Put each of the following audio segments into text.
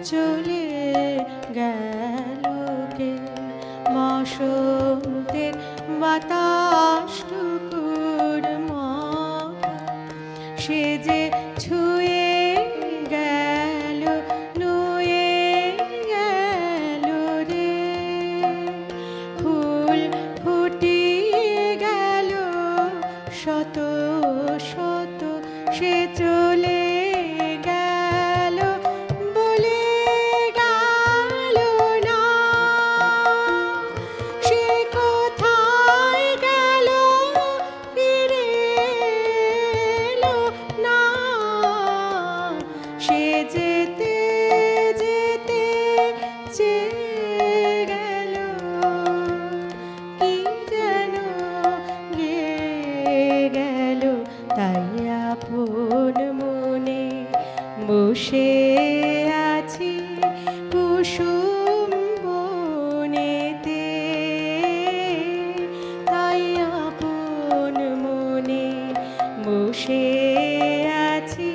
চলে গেল কে বসন্তের বাতাসটুকুর মতো সে যে ছুঁয়ে গেল নুয়ে গেল রে ফুল ফুটিয়ে গেল শত শত সে চলে গেল বলে গেল না সে কোথায় গেল ফিরে এলো না সে যেতে যেতে চেয়ে গেল কি যেন গেয়ে গেল তাই আপন মনে বসে আছি কুসুম বনেতে তাই আপন মনে বসে আছি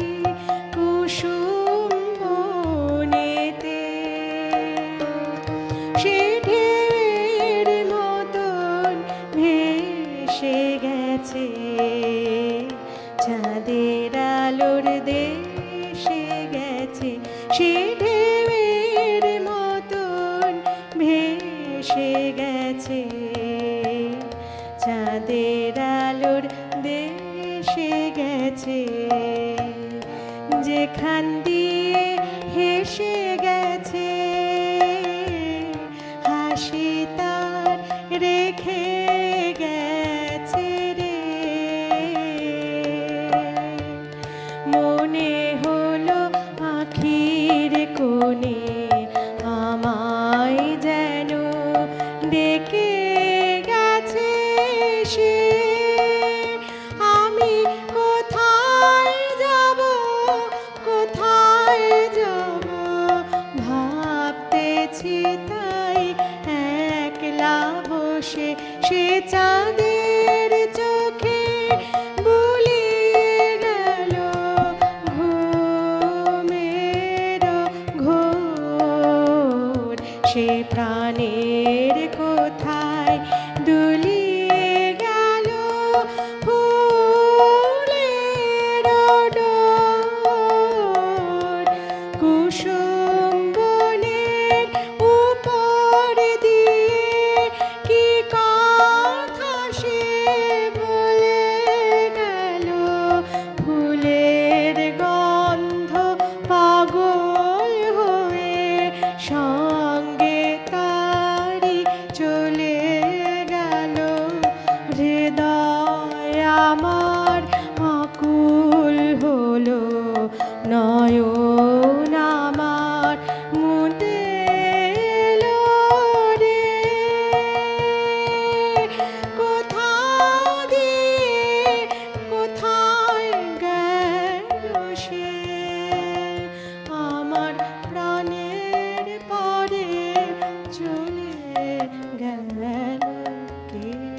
কুসুম বনেতে সে ঢেউয়ের মতন ভেসে গেছে চাঁদের আলোর দেশে গেছে সে ঢেউয়ের মতন ভেসে গেছে চাঁদের আলোর দেশে গেছে যেখান দিয়ে হেসে গেছে হাসি তার রেখে গেছে রে মনে হলো আখির কোণে আমায় যেন ডেকে গেছে সে আমি কোথায় যাব ভাবতেছি তাই একলা বসে সে চাঁদের চোখে বুলিয়ে গেল ঘুমের ঘোর সে প্রাণের কোথায় দুলিয়ে গেল ফুলের ডোর কুসুম বনের উপর দিয়ে কি কথা সে বলে গেল ফুলের গন্ধ পাগল হয়ে সঙ্গে তারি চলে গেল হৃদয় আমার আকুল হলো নয়ন আমার মুদে এলো রে কোথায় গেল সে আমার প্রাণের পরে চলে গেল কে